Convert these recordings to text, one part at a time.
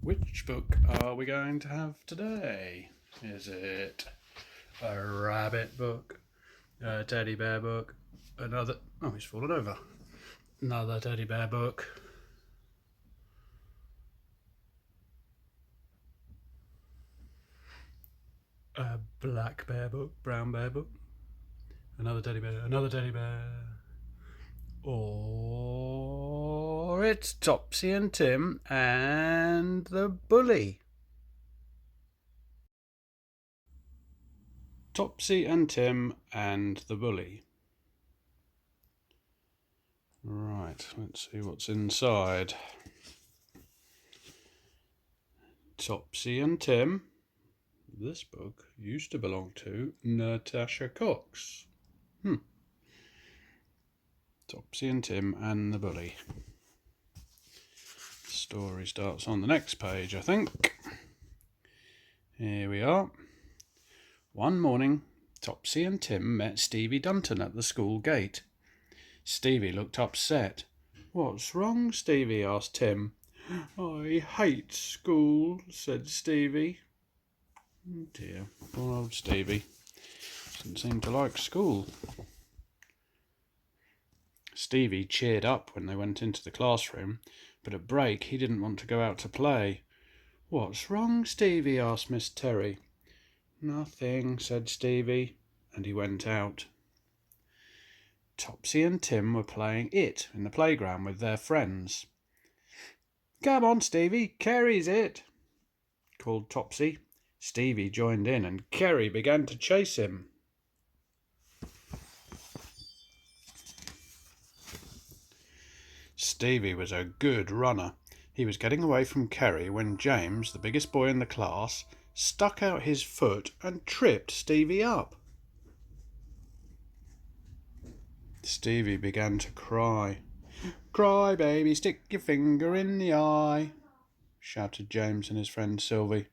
Which book are we going to have today? Is it a rabbit book, a teddy bear book, another... Oh, he's fallen over. Another teddy bear book, a black bear book, brown bear book, another teddy bear, or it's Topsy and Tim and the bully. Topsy and Tim and the bully. Right, let's see what's inside. Topsy and Tim. This book used to belong to Natasha Cox. Topsy and Tim and the bully. The story starts on the next page, I think. Here we are. One morning, Topsy and Tim met Stevie Dunton at the school gate. Stevie looked upset. "What's wrong, Stevie?" asked Tim. "I hate school," said Stevie. Oh dear, poor old Stevie. Doesn't seem to like school. Stevie cheered up when they went into the classroom, but at break he didn't want to go out to play. "What's wrong, Stevie?" asked Miss Terry. "Nothing," said Stevie, and he went out. Topsy and Tim were playing it in the playground with their friends. "Come on, Stevie, Kerry's it," called Topsy. Stevie joined in and Kerry began to chase him. Stevie was a good runner. He was getting away from Kerry when James, the biggest boy in the class, stuck out his foot and tripped Stevie up. Stevie began to cry. "Cry, baby, stick your finger in the eye," shouted James and his friend Sylvie.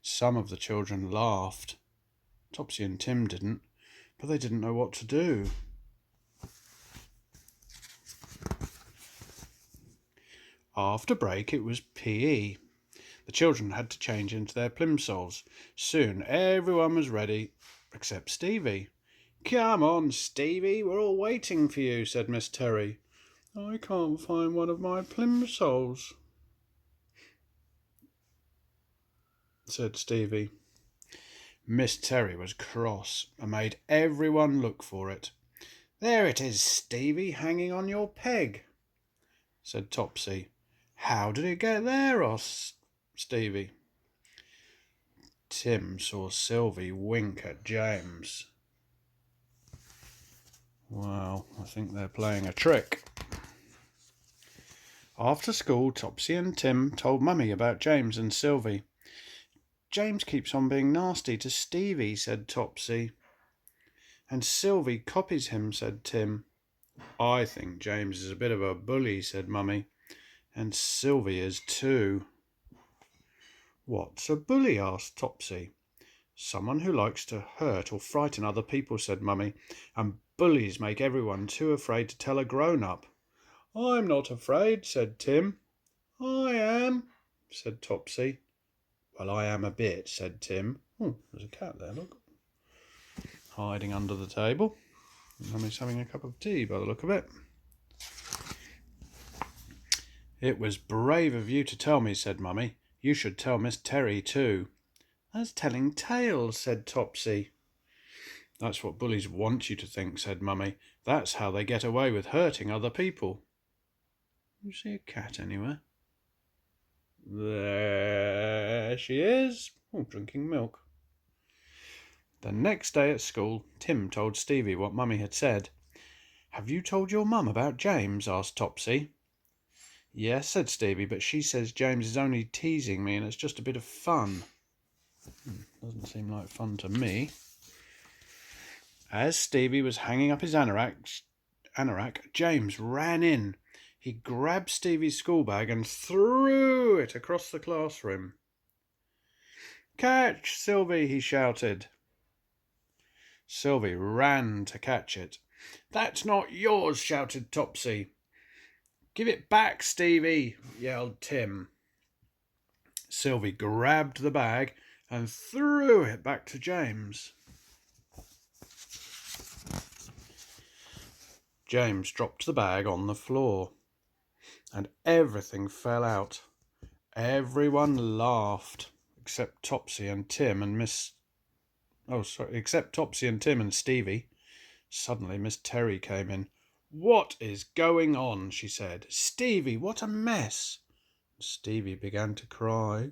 Some of the children laughed. Topsy and Tim didn't, but they didn't know what to do. After break, it was PE. The children had to change into their plimsolls. Soon everyone was ready, except Stevie. "Come on, Stevie, we're all waiting for you," said Miss Terry. "I can't find one of my plimsolls," said Stevie. Miss Terry was cross and made everyone look for it. "There it is, Stevie, hanging on your peg," said Topsy. "How did it get there?" asked Stevie. Tim saw Sylvie wink at James. Well, I think they're playing a trick. After school, Topsy and Tim told Mummy about James and Sylvie. "James keeps on being nasty to Stevie," said Topsy. "And Sylvie copies him," said Tim. "I think James is a bit of a bully," said Mummy. "And Sylvie is too." "What's a bully?" asked Topsy. "Someone who likes to hurt or frighten other people," said Mummy. "And bullies make everyone too afraid to tell a grown-up." "I'm not afraid," said Tim. "I am," said Topsy. "Well, I am a bit," said Tim. "Oh, there's a cat there, look. Hiding under the table. Mummy's having a cup of tea by the look of it." "It was brave of you to tell me," said Mummy. "You should tell Miss Terry too." "That's telling tales," said Topsy. "That's what bullies want you to think," said Mummy. "That's how they get away with hurting other people." "You see a cat anywhere?" "There she is, drinking milk." The next day at school, Tim told Stevie what Mummy had said. "Have you told your mum about James?" asked Topsy. "Yes," said Stevie, "but she says James is only teasing me and it's just a bit of fun." Doesn't seem like fun to me. As Stevie was hanging up his anorak, James ran in. He grabbed Stevie's school bag and threw it across the classroom. "Catch, Sylvie!" he shouted. Sylvie ran to catch it. "That's not yours!" shouted Topsy. "Give it back, Stevie!" yelled Tim. Sylvie grabbed the bag and threw it back to James. James dropped the bag on the floor, and everything fell out. Everyone laughed, except Topsy and Tim and Stevie. Suddenly Miss Terry came in. "What is going on?" she said. "Stevie, what a mess!" Stevie began to cry.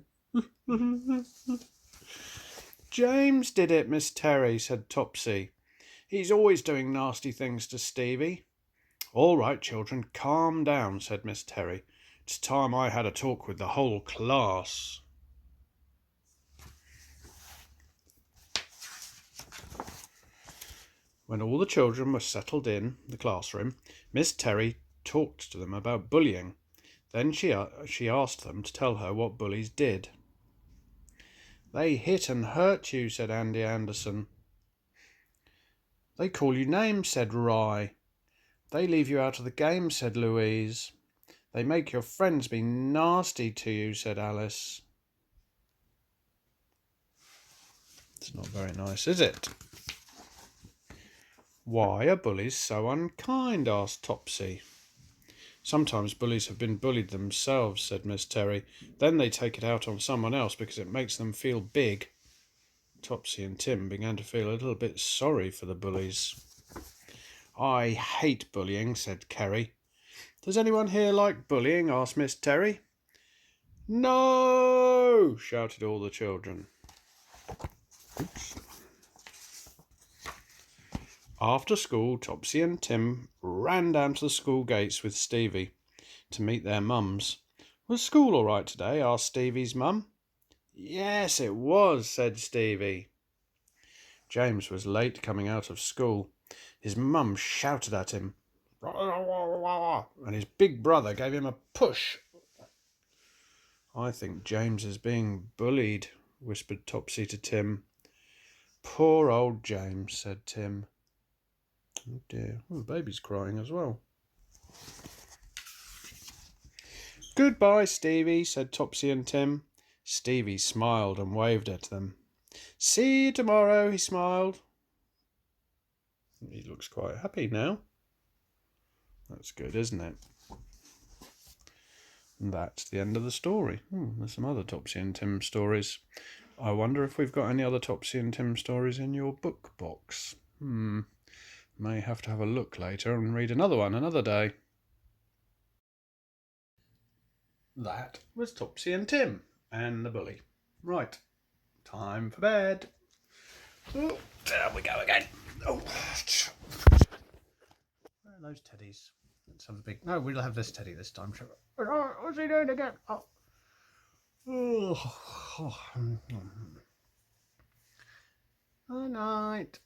"James did it, Miss Terry," said Topsy. "He's always doing nasty things to Stevie." "All right, children, calm down," said Miss Terry. "It's time I had a talk with the whole class." When all the children were settled in the classroom, Miss Terry talked to them about bullying. Then she asked them to tell her what bullies did. "They hit and hurt you," said Andy Anderson. "They call you names," said Rye. "They leave you out of the game," said Louise. "They make your friends be nasty to you," said Alice. It's not very nice, is it? "Why are bullies so unkind?" asked Topsy. "Sometimes bullies have been bullied themselves," said Miss Terry. "Then they take it out on someone else because it makes them feel big." Topsy and Tim began to feel a little bit sorry for the bullies. "I hate bullying," said Kerry. "Does anyone here like bullying?" asked Miss Terry. "No!" shouted all the children. Oops. After school, Topsy and Tim ran down to the school gates with Stevie to meet their mums. "Was school all right today?" asked Stevie's mum. "Yes, it was," said Stevie. James was late coming out of school. His mum shouted at him, and his big brother gave him a push. "I think James is being bullied," whispered Topsy to Tim. "Poor old James," said Tim. "Oh dear, the baby's crying as well." "Goodbye, Stevie," said Topsy and Tim. Stevie smiled and waved at them. "See you tomorrow," he smiled. He looks quite happy now. That's good, isn't it? And that's the end of the story. There's some other Topsy and Tim stories. I wonder if we've got any other Topsy and Tim stories in your book box. May have to have a look later and read another one another day. That was Topsy and Tim and the bully. Right, time for bed. Oh, there we go again. Oh, where are those teddies? Let's have a big... No, we'll have this teddy this time. What's he doing again? Oh. Good night.